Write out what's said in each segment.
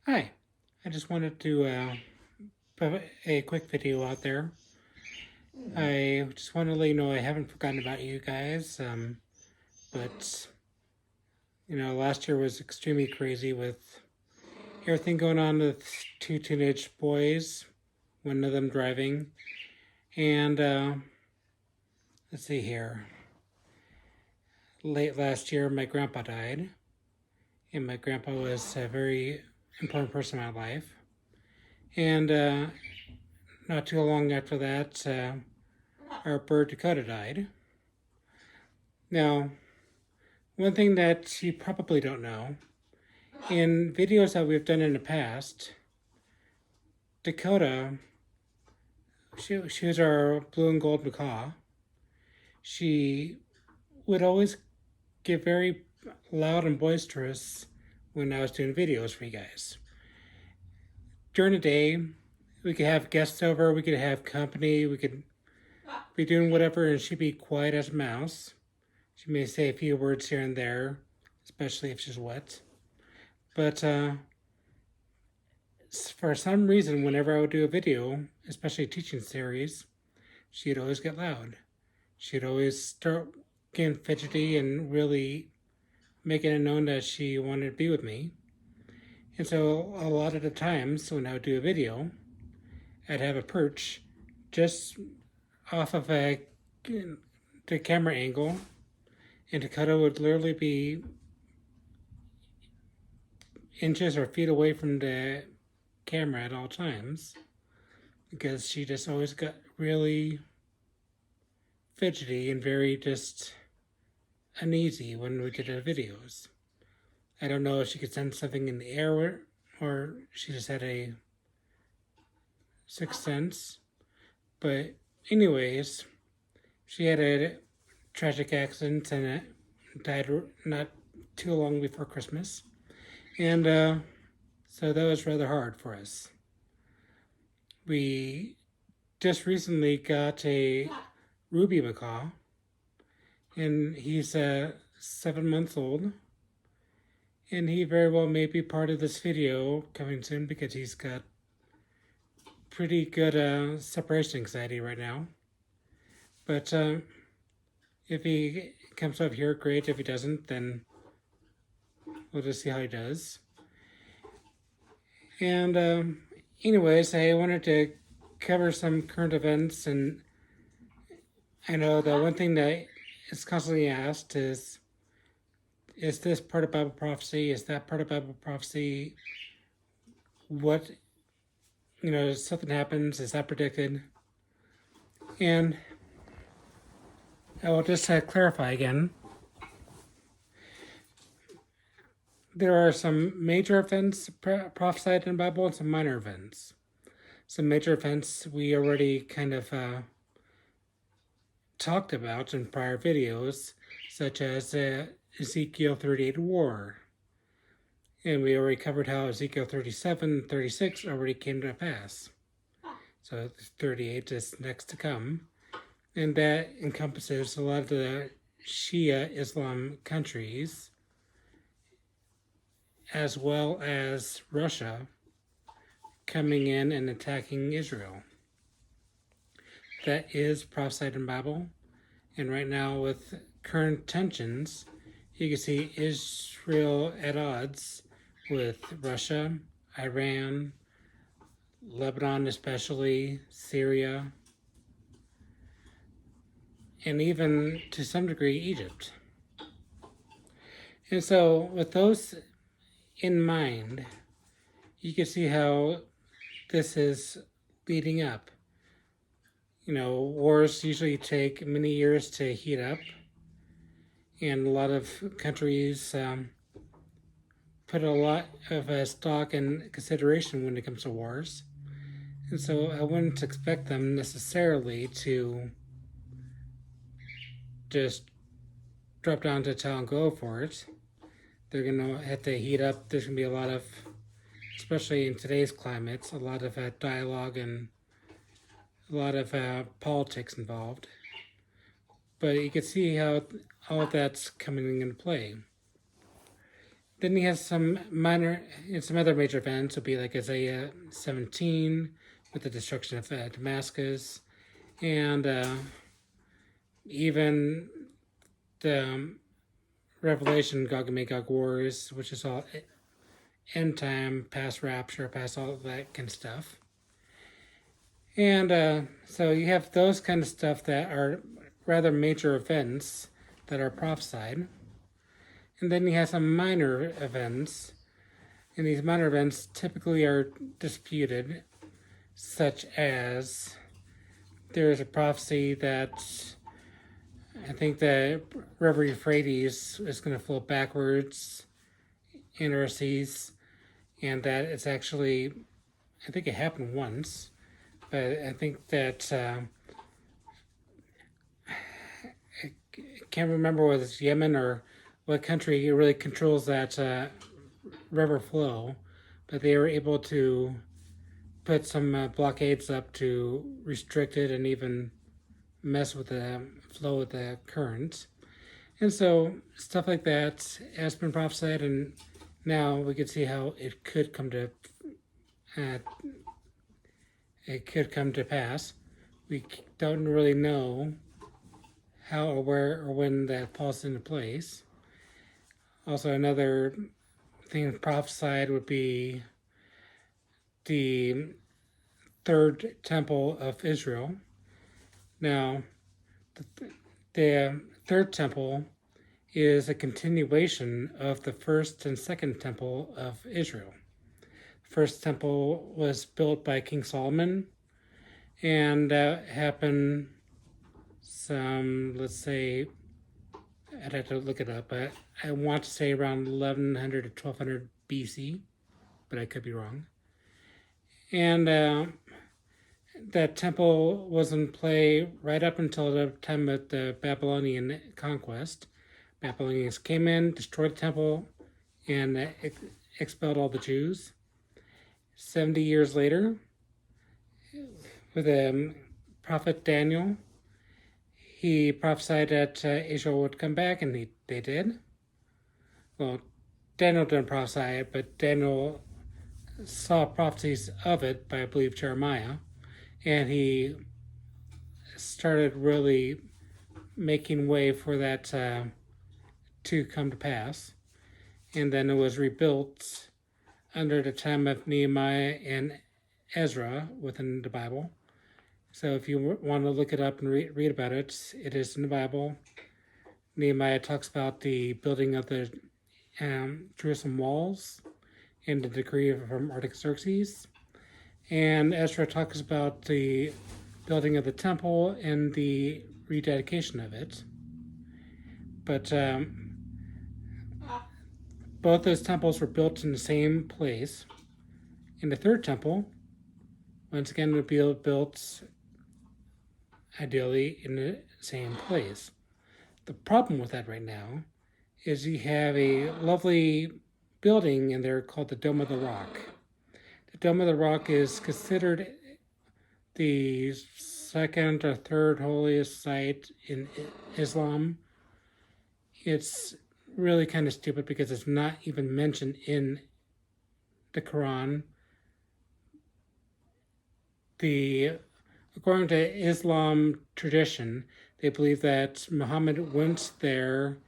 Hi, I just wanted to put a quick video out there. I just want to let you know I haven't forgotten about you guys, but last year was extremely crazy with everything going on with two teenage boys, one of them driving, and let's see here. Late last year, my grandpa died, and my grandpa was a very important person in my life. And not too long after that, our bird Dakota died. Now, one thing that you probably don't know, in videos that we've done in the past, Dakota, she was our blue and gold macaw. She would always get very loud and boisterous when I was doing videos for you guys. During the day, we could have guests over, we could have company, we could be doing whatever, and she'd be quiet as a mouse. She may say a few words here and there, especially if she's wet. But for some reason, whenever I would do a video, especially a teaching series, she'd always get loud. She'd always start getting fidgety and really making it known that she wanted to be with me. And so, a lot of the times when I would do a video, I'd have a perch just off of the camera angle, and Dakota would literally be inches or feet away from the camera at all times because she just always got really fidgety and very just uneasy when we did our videos. I don't know if she could sense something in the air or she just had a sixth sense. But, anyways, she had a tragic accident and died not too long before Christmas. And so that was rather hard for us. We just recently got a Ruby macaw, and he's 7 months old. And he very well may be part of this video coming soon because he's got pretty good separation anxiety right now. But if he comes up here, great. If he doesn't, then we'll just see how he does. And anyways, I wanted to cover some current events, and I know the one thing that is constantly asked is this part of Bible prophecy? Is that part of Bible prophecy? What, something happens, is that predicted? And I will just clarify again. There are some major events prophesied in the Bible and some minor events. Some major events we already kind of talked about in prior videos, such as Ezekiel 38 war. And we already covered how Ezekiel 37 and 36 already came to pass. So 38 is next to come. And that encompasses a lot of the Shia Islam countries, as well as Russia coming in and attacking Israel. That is prophesied in the Bible. And right now, with current tensions, you can see Israel at odds with Russia, Iran, Lebanon especially, Syria, and even to some degree Egypt. And so with those in mind, you can see how this is leading up. Wars usually take many years to heat up, and a lot of countries put a lot of stock and consideration when it comes to wars. And so I wouldn't expect them necessarily to just drop down to town and go for it. They're going to have to heat up. There's going to be a lot of, especially in today's climates, a lot of dialogue and a lot of politics involved. But you can see how all that's coming into play. Then he has some minor and some other major events. Would be like Isaiah 17 with the destruction of Damascus, and even the Revelation Gog and Magog wars, which is all end time, past rapture, past all that kind of stuff. And so you have those kind of stuff that are rather major events that are prophesied. And then you have some minor events. And these minor events typically are disputed, such as there is a prophecy that I think the River Euphrates is going to flow backwards in our seas, and that it's actually, I think it happened once, but I think that I can't remember whether it's Yemen or what country really controls that river flow, but they were able to put some blockades up to restrict it and even mess with the flow of the current. And so stuff like that has been prophesied, and now we can see how it could come to pass. We don't really know how or where or when that falls into place. Also, another thing prophesied would be the third temple of Israel. Now, the third temple is a continuation of the first and second temple of Israel. The first temple was built by King Solomon, and happened some, let's say, I'd have to look it up, but I want to say around 1100 to 1200 BC, but I could be wrong. And that temple was in play right up until the time of the Babylonian conquest. Babylonians came in, destroyed the temple, and expelled all the Jews. 70 years later, with the prophet Daniel, he prophesied that Israel would come back, and they did. Well, Daniel didn't prophesy it, but Daniel saw prophecies of it by, I believe, Jeremiah, and he started really making way for that to come to pass. And then it was rebuilt under the time of Nehemiah and Ezra within the Bible. So if you want to look it up and read about it, it is in the Bible. Nehemiah talks about the building of the Jerusalem walls and the decree from Artaxerxes. And Ezra talks about the building of the temple and the rededication of it. But both those temples were built in the same place. And the third temple, once again, would be built ideally in the same place. The problem with that right now is you have a lovely building in there called the Dome of the Rock. The Dome of the Rock is considered the second or third holiest site in Islam. It's really kind of stupid because it's not even mentioned in the Quran. According to Islam tradition, they believe that Muhammad went there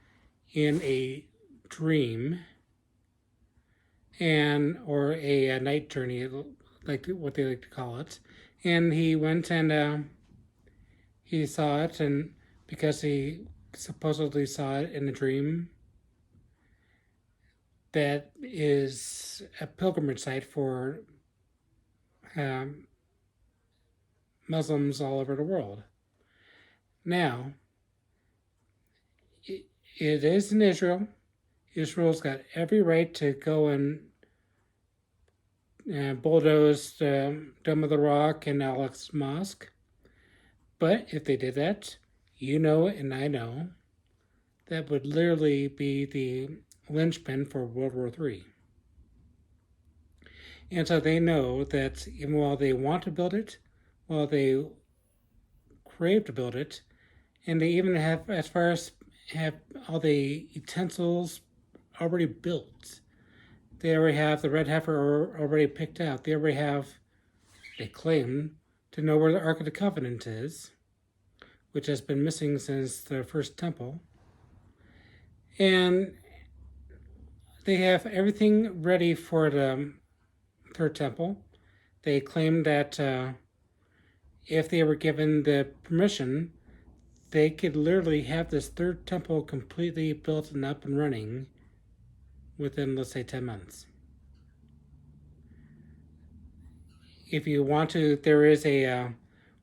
in a dream or a night journey, like what they like to call it. And he went and he saw it, and because he supposedly saw it in a dream, that is a pilgrimage site for Muslims all over the world. Now, it is in Israel. Israel's got every right to go and bulldoze the Dome of the Rock and Al-Aqsa Mosque. But if they did that, you know and I know, that would literally be the linchpin for World War III. And so they know that even while they want to build it, while they crave to build it, and they even have, as far as have all the utensils already built, They already have the red heifer already picked out. They claim to know where the Ark of the Covenant is, which has been missing since the first temple. And they have everything ready for the third temple. They claim that if they were given the permission, they could literally have this third temple completely built and up and running within, let's say, 10 months. If you want to, there is a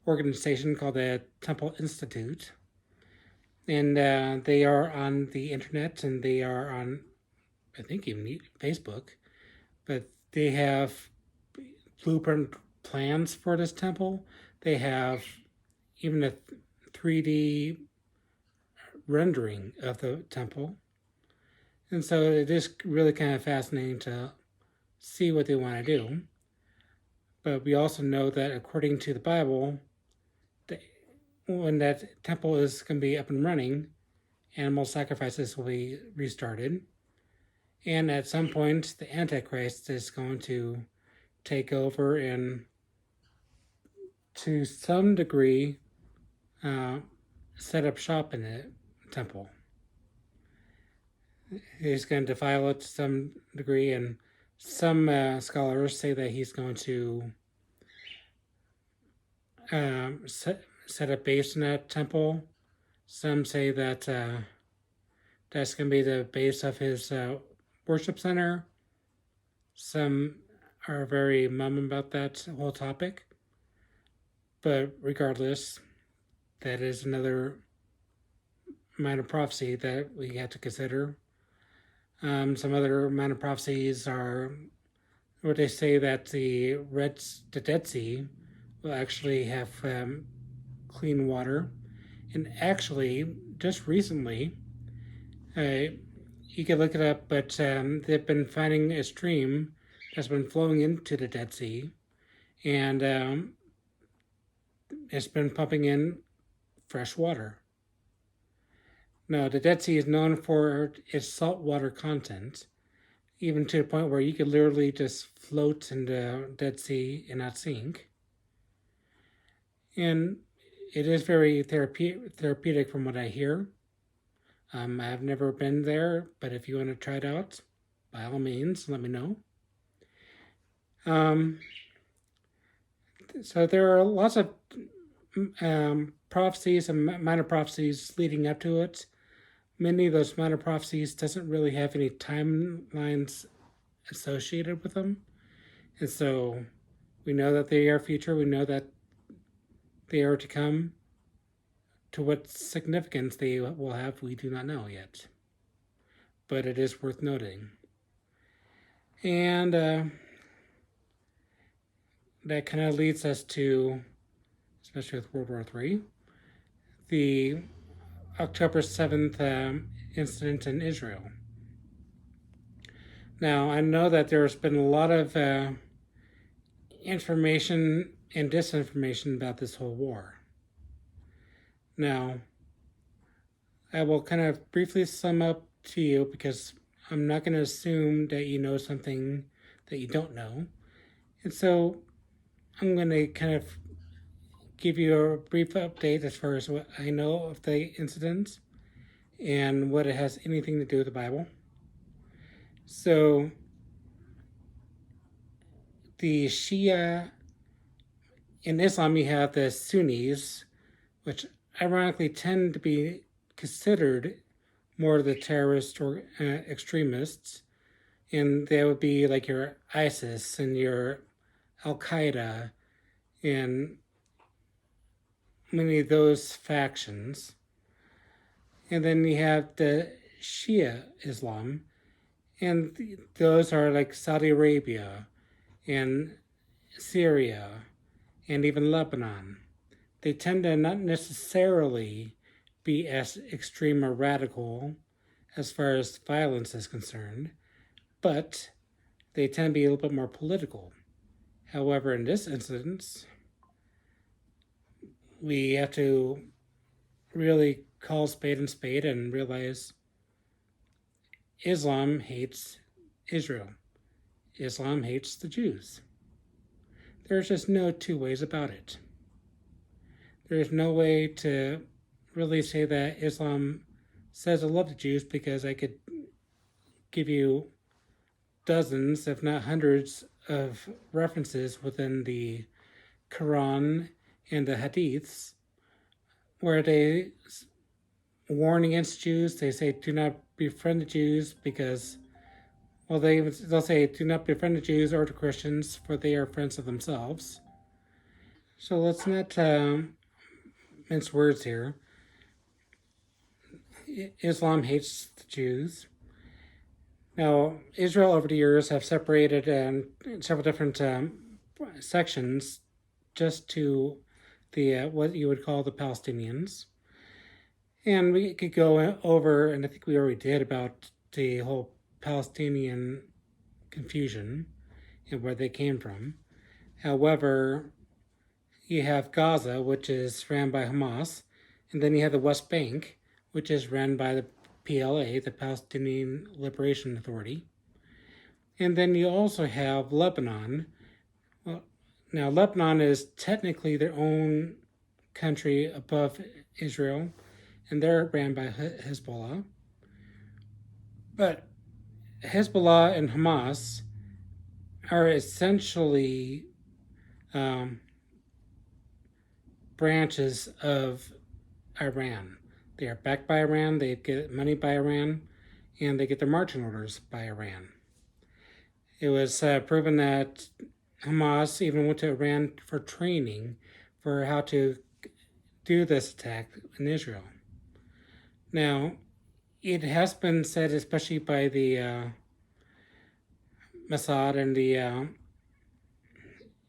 organization called the Temple Institute, and they are on the internet, and they are on, I think, even Facebook, but they have blueprint plans for this temple. They have even a 3D rendering of the temple. And so it is really kind of fascinating to see what they want to do. But we also know that according to the Bible, when that temple is going to be up and running, animal sacrifices will be restarted. And at some point, the Antichrist is going to take over and, to some degree, set up shop in the temple. He's going to defile it to some degree, and some scholars say that he's going to set up base in that temple. Some say that that's going to be the base of his worship center. Some are very mum about that whole topic. But regardless, that is another minor prophecy that we have to consider. Some other minor prophecies are where they say that the Dead Sea will actually have clean water. And actually, just recently, you can look it up, but they've been finding a stream that's been flowing into the Dead Sea, and it's been pumping in fresh water. Now, the Dead Sea is known for its saltwater content, even to the point where you could literally just float in the Dead Sea and not sink. And it is very therapeutic from what I hear. I've never been there, but if you want to try it out, by all means, let me know. So there are lots of prophecies and minor prophecies leading up to it. Many of those minor prophecies doesn't really have any timelines associated with them. And so we know that they are future. We know that they are to come. To what significance they will have, we do not know yet. But it is worth noting. And that kind of leads us to, especially with World War III, the October 7th incident in Israel. Now, I know that there's been a lot of information and disinformation about this whole war. Now, I will kind of briefly sum up to you, because I'm not going to assume that you know something that you don't know. And so I'm going to kind of give you a brief update as far as what I know of the incident and what it has anything to do with the Bible. So the Shia, in Islam you have the Sunnis, which ironically tend to be considered more the terrorist or extremists, and they would be like your ISIS and your Al-Qaeda and many of those factions. And then you have the Shia Islam, and those are like Saudi Arabia and Syria and even Lebanon. They tend to not necessarily be as extreme or radical as far as violence is concerned, but they tend to be a little bit more political. However, in this instance, we have to really call spade and realize Islam hates Israel. Islam hates the Jews. There's just no two ways about it. There's no way to really say that Islam says I love the Jews, because I could give you dozens, if not hundreds, of references within the Quran and the Hadiths where they warn against Jews. They say do not befriend the Jews because, well, they'll say do not befriend the Jews or the Christians, for they are friends of themselves. So let's not mince words here. Islam hates the Jews. Now, Israel over the years have separated several different sections just to the what you would call the Palestinians. And we could go over, and I think we already did, about the whole Palestinian confusion and where they came from. However, you have Gaza, which is ran by Hamas, and then you have the West Bank, which is run by the PLA, the Palestinian Liberation Authority. And then you also have Lebanon. Well, now, Lebanon is technically their own country above Israel, and they're ran by Hezbollah. But Hezbollah and Hamas are essentially branches of Iran. They are backed by Iran, they get money by Iran, and they get their marching orders by Iran. It was proven that Hamas even went to Iran for training for how to do this attack in Israel. Now, it has been said, especially by the Mossad and the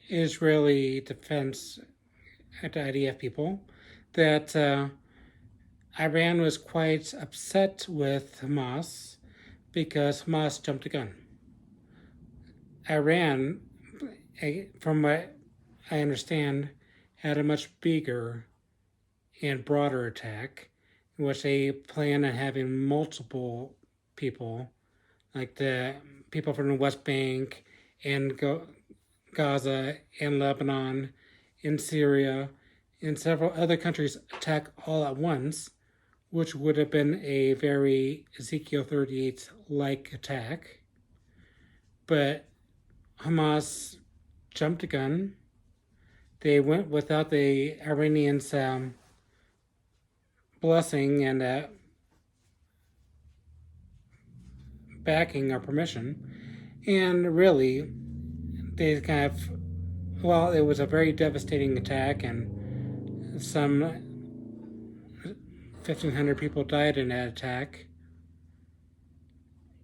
Israeli defense at the IDF people, that Iran was quite upset with Hamas because Hamas jumped the gun. Iran, from what I understand, had a much bigger and broader attack in which they plan on having multiple people, like the people from the West Bank and Gaza and Lebanon and Syria and several other countries attack all at once, which would have been a very Ezekiel 38-like attack. But Hamas jumped the gun. They went without the Iranians' blessing and backing or permission. And really, they kind of, well, it was a very devastating attack, and some 1,500 people died in that attack.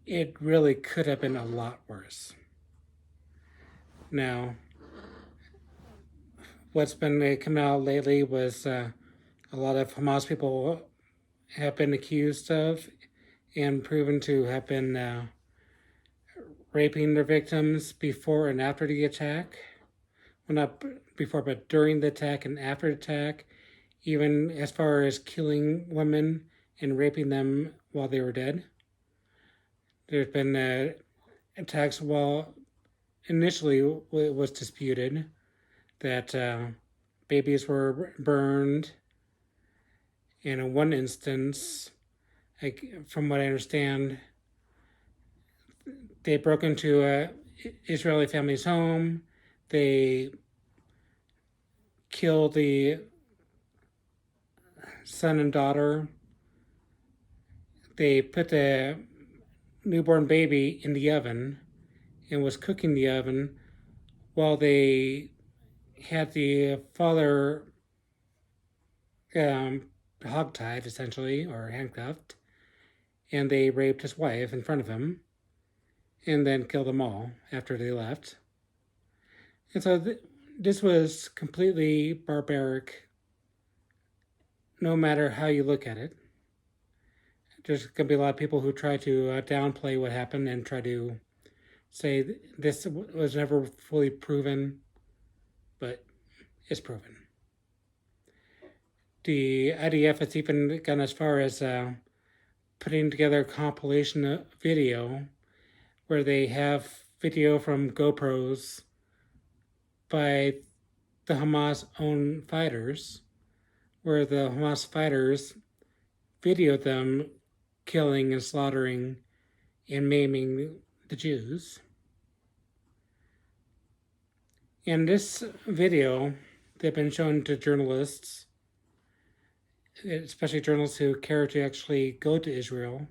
It really could have been a lot worse. Now, what's been coming out lately was a lot of Hamas people have been accused of and proven to have been raping their victims before and after the attack. Well, not before, but during the attack and after the attack, even as far as killing women and raping them while they were dead. There's been attacks, well, initially it was disputed that babies were burned. And in one instance, from what I understand, they broke into a Israeli family's home. They killed the son and daughter. They put the newborn baby in the oven and was cooking the oven while they had the father hogtied, essentially, or handcuffed, and they raped his wife in front of him and then killed them all after they left. And so this was completely barbaric, no matter how you look at it. There's going to be a lot of people who try to downplay what happened and try to say this was never fully proven, but it's proven. The IDF has even gone as far as putting together a compilation video where they have video from GoPros by the Hamas own fighters, where the Hamas fighters videoed them killing and slaughtering and maiming the Jews. In this video, they've been shown to journalists, especially journalists who care to actually go to Israel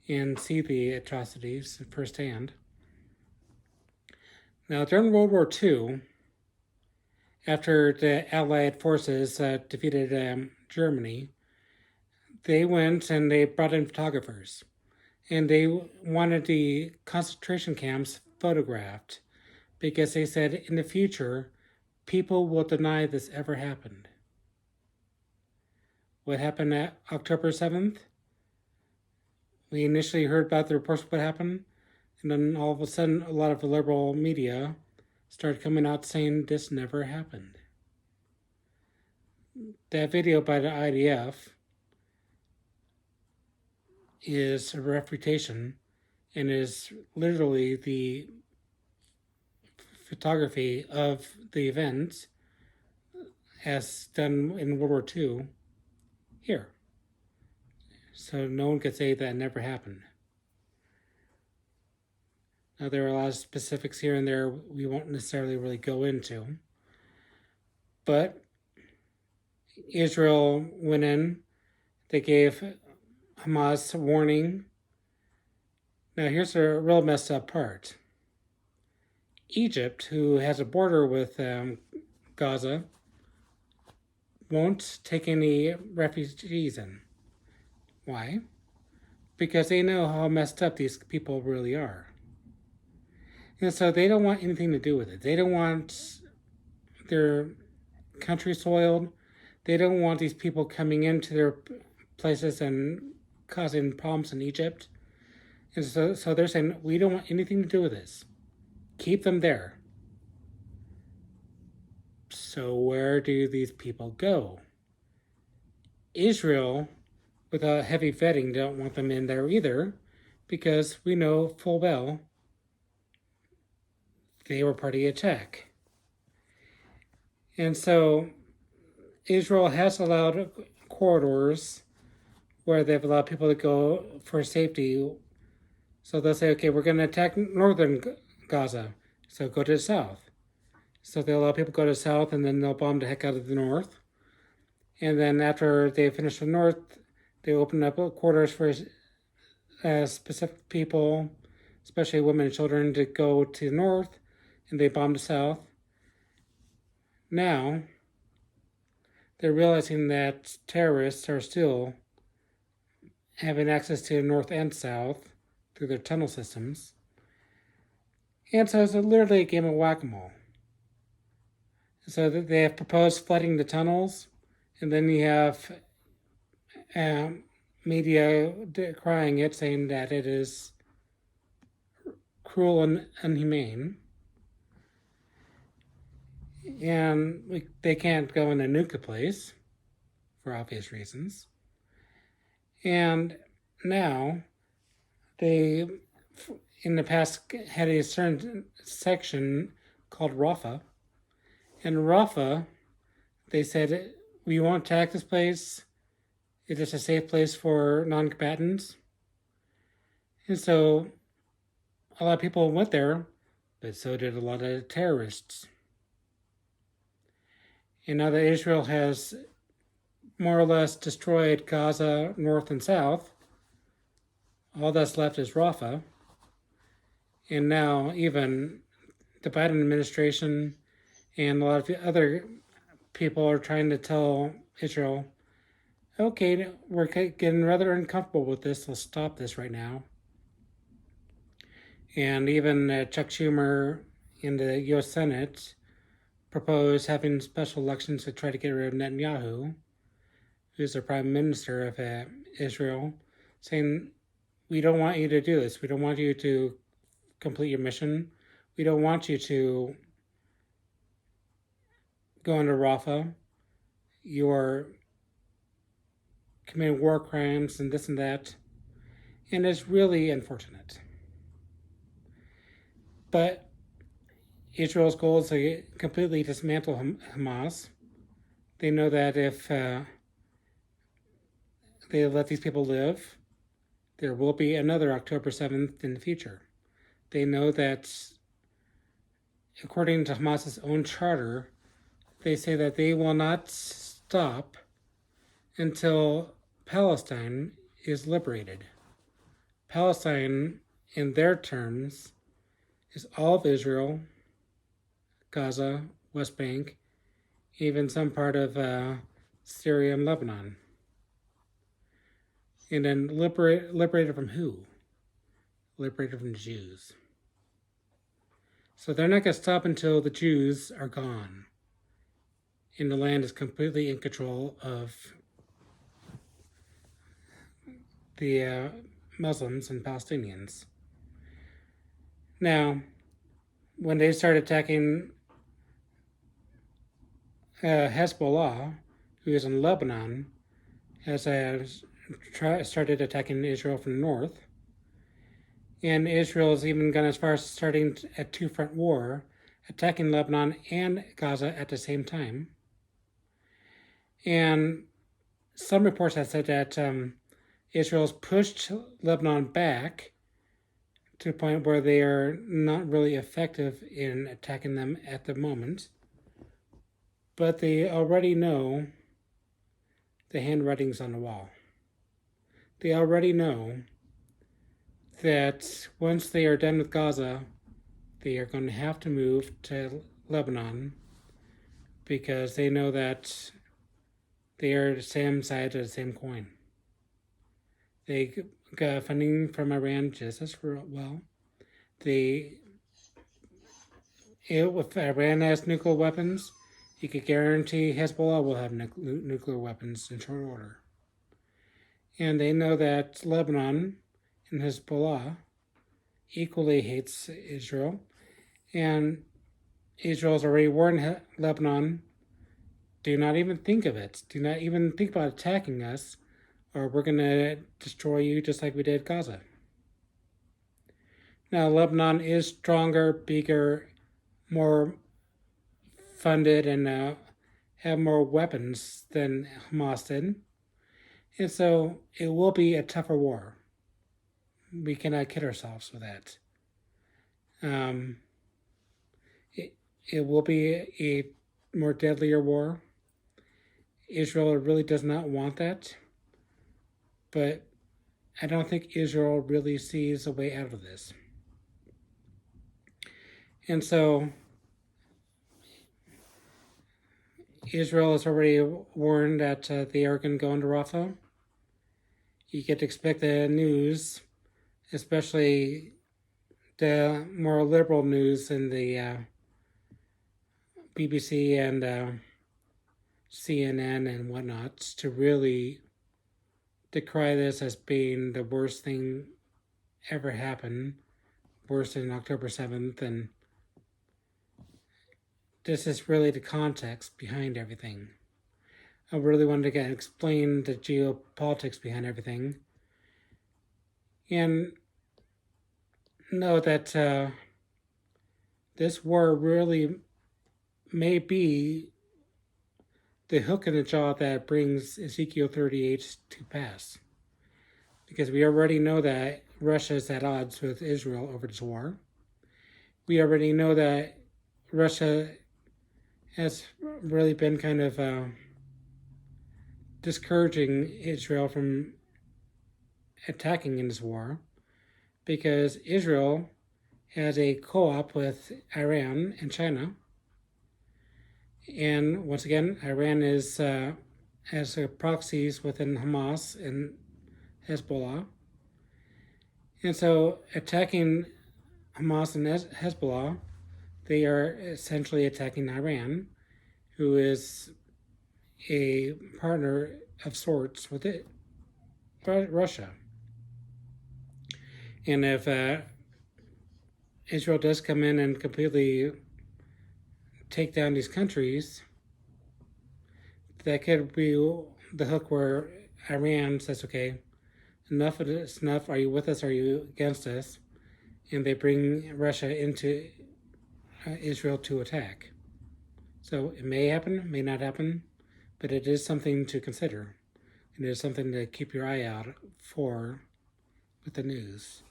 and see the atrocities firsthand. Now, during World War II, after the Allied forces defeated Germany, they went and they brought in photographers, and they wanted the concentration camps photographed because they said in the future, people will deny this ever happened. What happened at October 7th? We initially heard about the reports of what happened, and then all of a sudden, a lot of the liberal media started coming out saying this never happened. That video by the IDF is a refutation and is literally the photography of the events as done in World War II here. So no one could say that never happened. Now, there are a lot of specifics here and there we won't necessarily really go into. But Israel went in, they gave Hamas a warning. Now, here's a real messed up part. Egypt, who has a border with Gaza, won't take any refugees in. Why? Because they know how messed up these people really are. And so they don't want anything to do with it. They don't want their country soiled. They don't want these people coming into their places and causing problems in Egypt. And so they're saying, we don't want anything to do with this. Keep them there. So where do these people go? Israel, without heavy vetting, don't want them in there either, because we know full well they were part of the attack. And so Israel has allowed corridors where they've allowed people to go for safety. So they'll say, okay, we're going to attack northern Gaza, so go to the south. So they'll allow people to go to the south, and then they'll bomb the heck out of the north. And then after they finish the north, they open up quarters for specific people, especially women and children, to go to the north, and they bomb the south. Now, they're realizing that terrorists are still having access to the north and south through their tunnel systems. And so it's literally a game of whack-a-mole. So they have proposed flooding the tunnels, and then you have media decrying it, saying that it is cruel and inhumane. And they can't go in and nuke the place for obvious reasons. And now they, in the past, had a certain section called Rafah. And Rafah, they said, we won't attack this place. It is a safe place for non-combatants. And so a lot of people went there, but so did a lot of terrorists. And now that Israel has more or less destroyed Gaza north and south, all that's left is Rafah. And now even the Biden administration and a lot of other people are trying to tell Israel, okay, we're getting rather uncomfortable with this. Let's stop this right now. And even Chuck Schumer in the U.S. Senate proposed having special elections to try to get rid of Netanyahu, who's the prime minister of Israel, saying, we don't want you to do this. We don't want you to complete your mission. We don't want you to go into Rafah. You're committing war crimes and this and that. And it's really unfortunate. But Israel's goal is to completely dismantle Hamas. They know that if they let these people live, there will be another October 7th in the future. They know that, according to Hamas's own charter, they say that they will not stop until Palestine is liberated. Palestine, in their terms, is all of Israel, Gaza, West Bank, even some part of Syria and Lebanon. And then liberated from who? Liberated from the Jews. So they're not going to stop until the Jews are gone and the land is completely in control of the Muslims and Palestinians. Now, when they start attacking Hezbollah, who is in Lebanon, has started attacking Israel from the north. And Israel is even gone as far as starting a two-front war, attacking Lebanon and Gaza at the same time. And some reports have said that Israel's pushed Lebanon back to the point where they are not really effective in attacking them at the moment. But they already know the handwriting's on the wall. They already know that once they are done with Gaza, they are going to have to move to Lebanon because they know that they are the same side of the same coin. They got funding from Iran just as well. If Iran has nuclear weapons, you could guarantee Hezbollah will have nuclear weapons in short order. And they know that Lebanon and Hezbollah equally hates Israel. And Israel's already warned Lebanon, do not even think of it. Do not even think about attacking us, or we're going to destroy you just like we did Gaza. Now, Lebanon is stronger, bigger, more funded, and have more weapons than Hamas did. And so it will be a tougher war. We cannot kid ourselves with that. It will be a more deadlier war. Israel really does not want that. But I don't think Israel really sees a way out of this. And so Israel has already warned that they are going to go into Rafah. You get to expect the news, especially the more liberal news in the BBC and CNN and whatnot, to really decry this as being the worst thing ever happened, worse than October 7th. And this is really the context behind everything. I really wanted to explain the geopolitics behind everything. And know that this war really may be the hook in the jaw that brings Ezekiel 38 to pass. Because we already know that Russia is at odds with Israel over this war. We already know that Russia has really been kind of discouraging Israel from attacking in this war, because Israel has a co-op with Iran and China. And once again, Iran has proxies within Hamas and Hezbollah. And so attacking Hamas and Hezbollah, they are essentially attacking Iran, who is a partner of sorts with Russia. And if Israel does come in and completely take down these countries, that could be the hook where Iran says, okay, enough of this, enough. Are you with us? Are you against us? and they bring Russia into Israel to attack. So it may happen, may not happen, but it is something to consider. It is something to keep your eye out for with the news.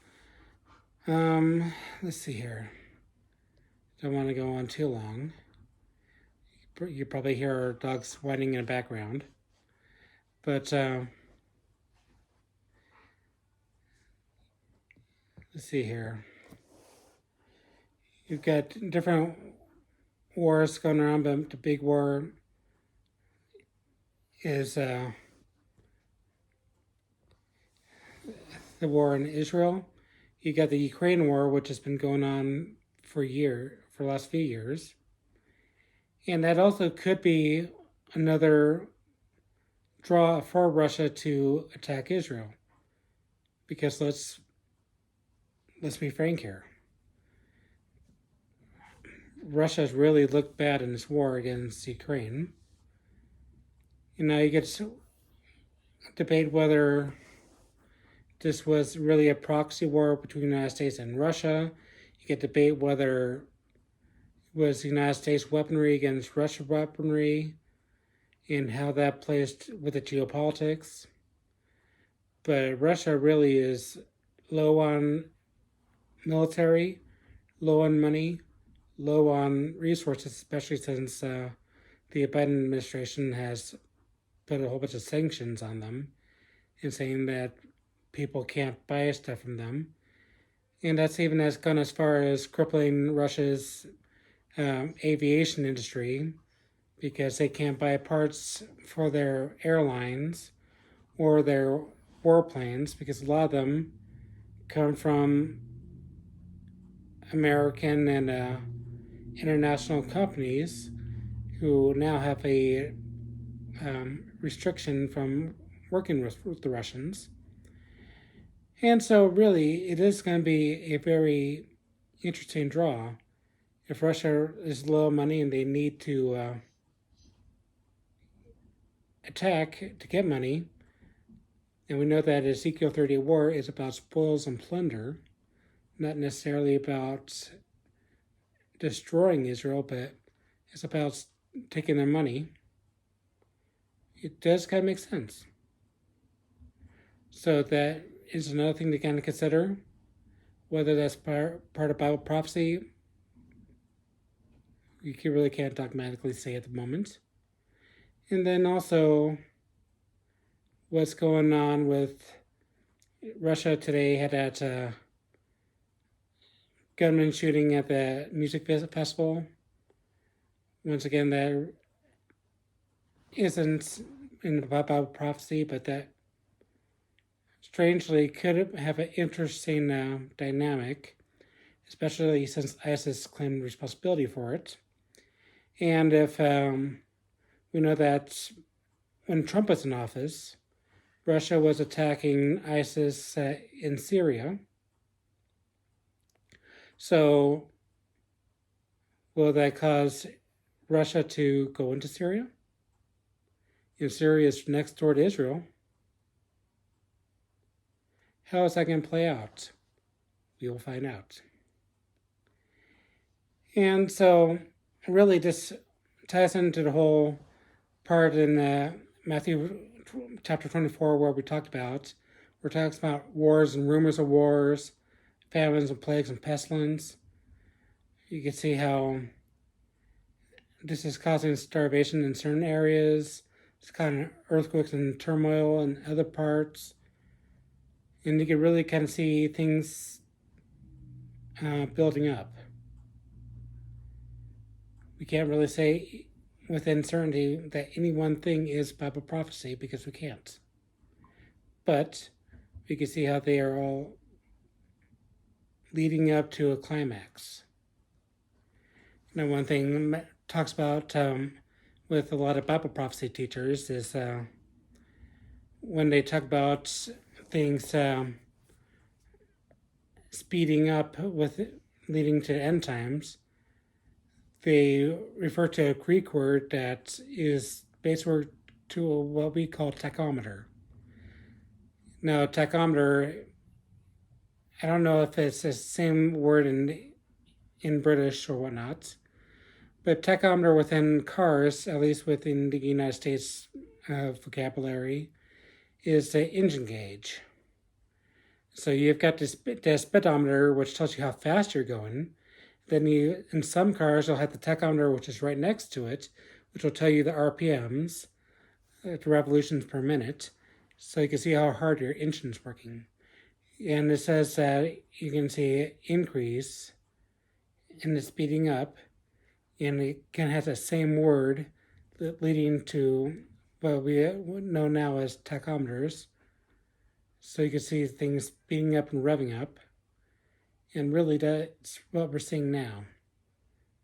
Let's see here. Don't want to go on too long. You probably hear our dogs whining in the background. But let's see here. You've got different wars going around, but the big war is the war in Israel. You got the Ukraine war, which has been going on for the last few years. And that also could be another draw for Russia to attack Israel. Because let's be frank here. Russia has really looked bad in this war against Ukraine. And now you get to debate whether this was really a proxy war between the United States and Russia. You get to debate whether it was the United States weaponry against Russian weaponry and how that plays with the geopolitics. But Russia really is low on military, low on money, low on resources, especially since the Biden administration has put a whole bunch of sanctions on them and saying that people can't buy stuff from them. And that's even gone as far as crippling Russia's aviation industry because they can't buy parts for their airlines or their warplanes because a lot of them come from American and international companies who now have a restriction from working with the Russians. And so really, it is going to be a very interesting draw. If Russia is low on money and they need to attack to get money, and we know that Ezekiel 30 war is about spoils and plunder, not necessarily about destroying Israel, but it's about taking their money. It does kind of make sense. So that is another thing to kind of consider, whether that's part of Bible prophecy. You really can't dogmatically say at the moment. And then also what's going on with Russia today had that gunman shooting at the music festival. Once again, that isn't in the Bible prophecy, but that strangely could have an interesting dynamic, especially since ISIS claimed responsibility for it. And if we know that when Trump was in office, Russia was attacking ISIS in Syria. So will that cause Russia to go into Syria? If Syria is next door to Israel, how is that going to play out? We will find out. And so really this ties into the whole part in Matthew chapter 24 where we're talking about wars and rumors of wars, famines and plagues and pestilence. You can see how this is causing starvation in certain areas. It's causing earthquakes and turmoil in other parts. And you can really kind of see things building up. We can't really say with certainty that any one thing is Bible prophecy because we can't. But we can see how they are all leading up to a climax. Now, one thing talks about with a lot of Bible prophecy teachers is when they talk about things speeding up with leading to end times, they refer to a Greek word that is basically to what we call tachometer. Now, tachometer I don't know if it's the same word in British or whatnot, but tachometer within cars, at least within the United States vocabulary, is the engine gauge. So you've got the speedometer, which tells you how fast you're going. Then in some cars, you'll have the tachometer, which is right next to it, which will tell you the RPMs, the revolutions per minute, so you can see how hard your engine's working. And it says that you can see increase in the speeding up, and it can have the same word leading to what we know now as tachometers. So you can see things speeding up and revving up. And really, that's what we're seeing now.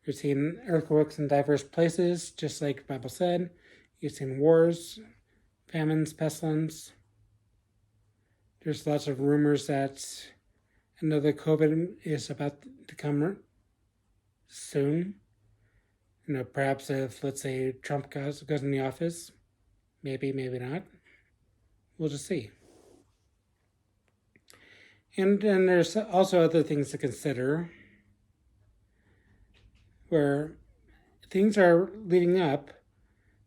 You're seeing earthquakes in diverse places, just like the Bible said. You're seeing wars, famines, pestilence. There's lots of rumors that another COVID is about to come soon. Perhaps if, let's say, Trump goes in the office, maybe not. We'll just see. And there's also other things to consider where things are leading up,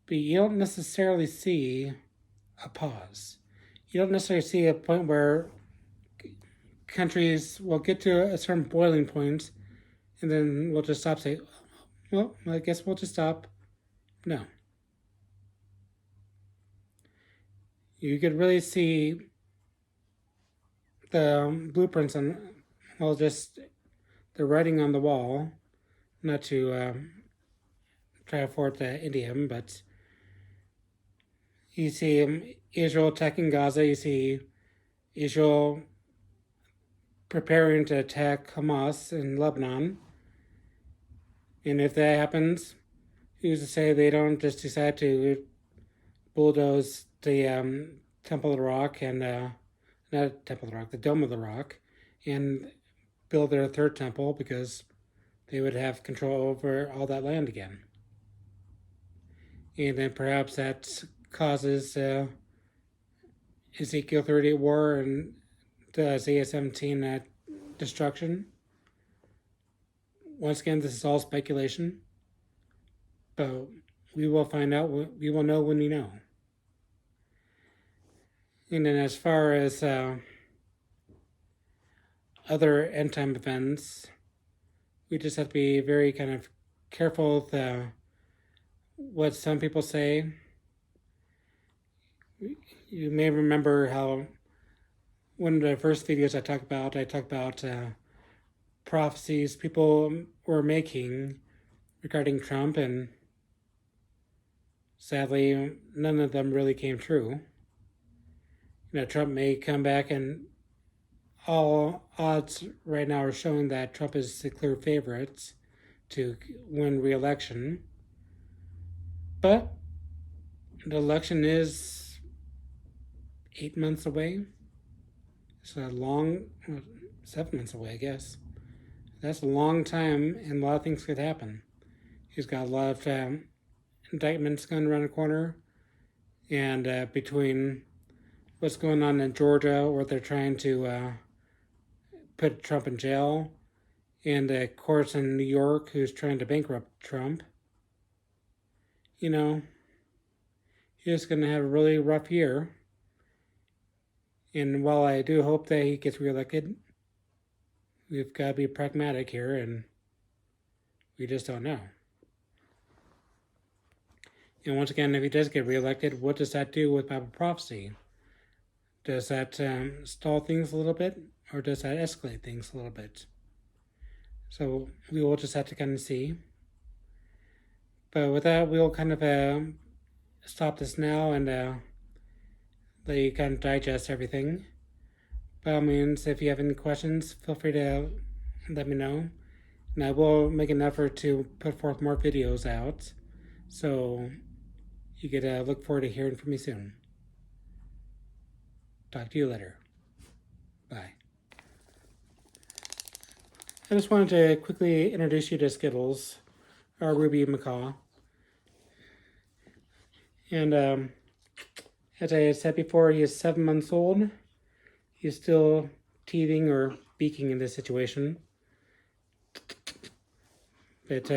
but you don't necessarily see a pause. You don't necessarily see a point where countries will get to a certain boiling point and then we'll just stop saying, well, I guess we'll just stop. No. You could really see the blueprints on, well, just the writing on the wall, not to try to afford the idiom, but you see Israel attacking Gaza, you see Israel preparing to attack Hamas in Lebanon. And if that happens, who's to say they don't just decide to bulldoze the Temple of the Rock and not Temple of the Rock, the Dome of the Rock, and build their third temple because they would have control over all that land again. And then perhaps that causes Ezekiel 38 war and Isaiah 17 destruction. Once again, this is all speculation, but we will find out. We will know when we know. And then as far as other end time events, we just have to be very kind of careful with what some people say. You may remember how one of the first videos I talked about prophecies people were making regarding Trump, and sadly, none of them really came true. Trump may come back, and all odds right now are showing that Trump is the clear favorite to win re-election. But the election is 8 months away. It's a long, 7 months away, I guess. That's a long time, and a lot of things could happen. He's got a lot of indictments going around the corner, and between what's going on in Georgia, where they're trying to put Trump in jail, and the courts in New York who's trying to bankrupt Trump, he's going to have a really rough year. And while I do hope that he gets reelected, we've got to be pragmatic here, and we just don't know. And once again, if he does get reelected, what does that do with Bible prophecy? Does that stall things a little bit, or does that escalate things a little bit? So we will just have to kind of see. But with that, we'll kind of stop this now and let you kind of digest everything. By all means, if you have any questions, feel free to let me know. And I will make an effort to put forth more videos out. So you could look forward to hearing from me soon. Talk to you later. Bye. I just wanted to quickly introduce you to Skittles, our Ruby macaw. And as I said before, he is 7 months old. He's still teething or speaking in this situation. But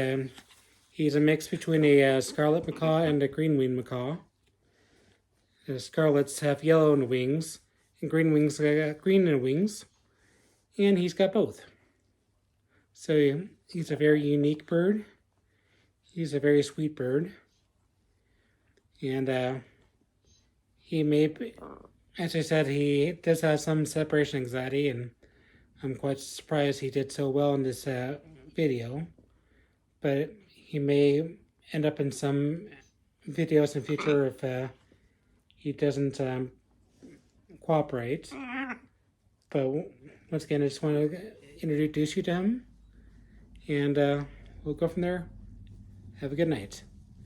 he's a mix between a scarlet macaw and a green-winged macaw. The scarlets have yellow in the wings, and green wings green in the wings, and he's got both. So he's a very unique bird. He's a very sweet bird, and he may be, as I said, he does have some separation anxiety, and I'm quite surprised he did so well in this video. But he may end up in some videos in the future if he doesn't cooperate. But once again, I just want to introduce you to him, and we'll go from there. Have a good night.